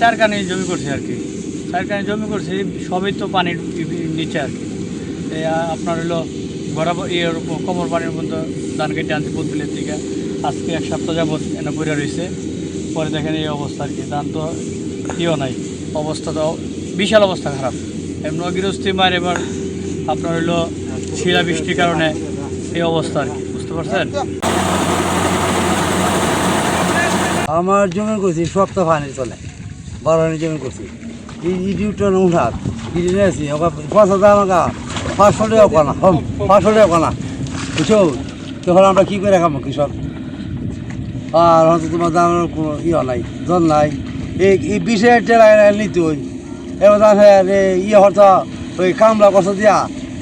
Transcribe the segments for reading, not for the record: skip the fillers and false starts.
চারখানি জমি করছি আর কি, চারখানি জমি করছি, সবই তো পানির নিচে আর কি। আপনার হলো বরাবর ইয়ের কোমর পানির মধ্যে ধান কেটে আনছি বদবিলের দিকে, আজকে 1 সপ্তাহ যাবৎ এনে পড়ে রয়েছে। পরে দেখেন এই অবস্থা আর কি, ধান তো ইয়েও নাই, অবস্থা তো বিশাল অবস্থা খারাপ। এমন গৃহস্থী মার এবার আপনার হলো শিলা বৃষ্টির কারণে এই অবস্থা আর কি, বুঝতে পারছেন। আমার জমি করছি সপ্তাহ পানি চলে, বারোনি জমি করছি, ইউটন উঠাত কিনে নিয়েছি, 5,000 টাকা 500 টাকা কানা, 500 টাকা কানা, বুঝছো। তখন আমরা কী করে খাবো কৃষক? আর হয়তো তোমার দামের কোনো নাই, জন নাই। এই 20,000 টাকা নিতে ওই এবার হয়তো ওই কামলা কষ্ট দিয়া,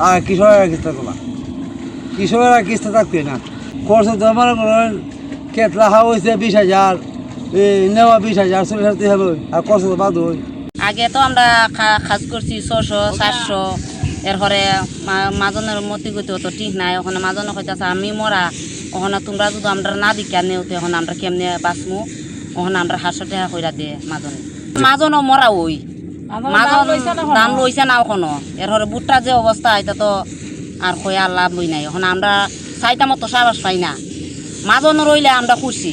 আর কৃষকেরা কিস্তা তোলা, কৃষকেরা কিস্তা থাকবে না। খরচ তো মনে করেন ক্ষেত রাখা হয়েছে 20,000, নেওয়া 20,000 40,000 হলো, আর খরচ তো বাদ ওই। আগে তো আমরা কাজ করছি 600 700, এরপরে মাজনের মতি গতি তো ঠিক নাই। ওখানে মাজনে হইতেছে আমি মরা, ওখানে তোমরা যদি আমরা না দিকে নেও তো এখন আমরা কেমনে বাঁচমু, ওখানে আমরা 700 টাকা কইরা দিয়ে মাজনও মরা ওই মাজন দাম লইছে না ওখানো। এরপরে বুটটা যে অবস্থা এটা তো আর কয়া লাভ লই নাই। এখন আমরা চাইটা মতো সাবাস পাই না। মাজন রইলে আমরা খুশি,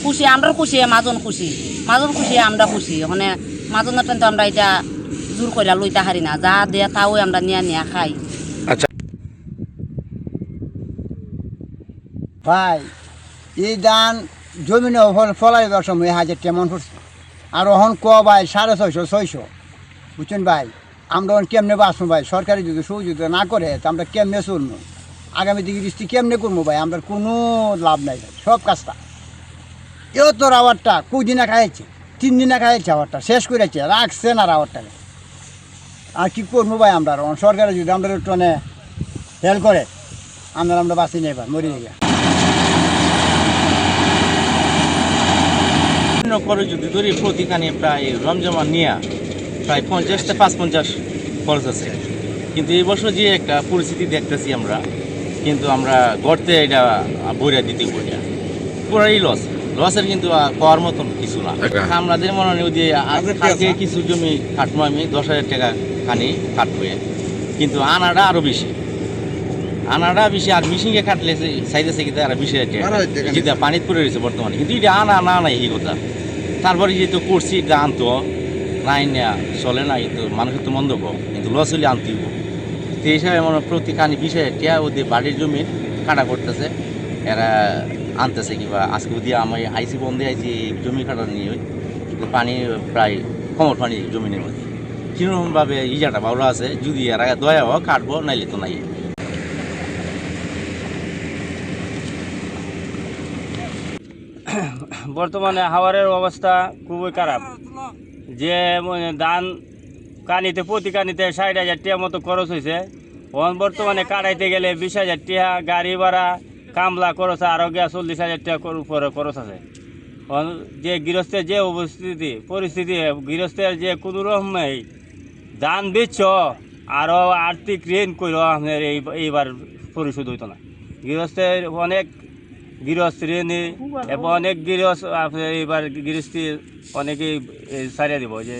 খুশি আমরা খুশি, মাজন খুশি, মাজন খুশি আমরা খুশি। ওখানে মাজনের তো আমরা এটা জোর কইরা লইতে হারি না, যা দিয়ে তাও আমরা নিয়া খাই। আচ্ছা ভাই, এই ধান জমিনে ফলাইবার সময় 1,000 টাকা পড়ছে, আর ওখান ভাই 650 600, বুঝছেন ভাই। আমরা কেমনে বাঁচবো ভাই? সরকারি যদি সহযোগিতা না করে তো আমরা কেমনে চলবো? আগামী দিকে দৃষ্টি কেমনে করবো ভাই? আমরা কোনো লাভ নাই ভাই, সব কাজটা এও তো রাওয়ারটা কদিনে খাইছে, 3 দিনে খাইছে, আওয়ারটা শেষ করেছে, রাখছে না রাওয়ারটাকে। আর কি করবো ভাই? আমরা সরকারে যদি আমরা একটু হেল্প করে আমরা বাঁচি নেই ভাই, মরি গিয়ে। করে যদি ধরি প্রতিখানে প্রায় রমজমা নিয়ে প্রায় 50 থেকে 55 খরচ আছে। কিন্তু এই বছর যে একটা পরিস্থিতি দেখতেছি আমরা, কিন্তু আমরা গড়তে এটা বইরা দিতে বইরা পুরাই লসের, কিন্তু পাওয়ার মতন কিছু না। আমাদের মনে হয় যে আজকে কিছু জমি কাটবো আমি 10,000 টাকা খানি কাটবো, কিন্তু আনাটা আরও বেশি, আনাটা বেশি। আর মিশিংয়ে কাটলে চাইতেছে কিন্তু আর 20,000 টাকা যেটা পানিতে পড়ে রয়েছে বর্তমানে। কিন্তু এটা আনা নাই এই কথা। তারপরে যেহেতু করছি এটা আনতো নাই না চলে না, কিন্তু মানুষের তো মন্দ কম, কিন্তু লস হলে আনতেই। তো এই হিসাবে মনে প্রতি কানি 20,000 টাকা ওদের বাড়ির জমি কাটা করতেছে, এরা আনতেছে। কিংবা আজকে দিয়ে আমি আইসি বন্ধে আইসি জমি কাটা নিয়ে, কিন্তু পানি প্রায় কমর পানি জমিনের মধ্যে। কিরকমভাবে ইজাটা ভালো আছে, যদি এরা দয়া হোক কাটবো, নাইলে তো নাই। বর্তমানে হাওয়ারের অবস্থা খুবই খারাপ। যে ধান কানিতে প্রতি কানিতে 60,000 টাকা মতো খরচ হয়েছে। বর্তমানে কাটাইতে গেলে 20,000 টাকা, গাড়ি ভাড়া কামলা খরচ আরও গিয়া 40,000 টাকার উপরে খরচ আছে। যে গৃহস্থের যে পরিস্থিতি গৃহস্থের যে কোনো রকমেই ধান বেচছ আরও আর্থিক ঋণ করো আপনার এইবার পরিশোধ হইতো না। গৃহস্থের অনেক গৃহস্থ ঋণী এবং অনেক গৃহস্থ আপনার এইবার গৃহস্থী অনেকেই ছাড়িয়ে দিব যে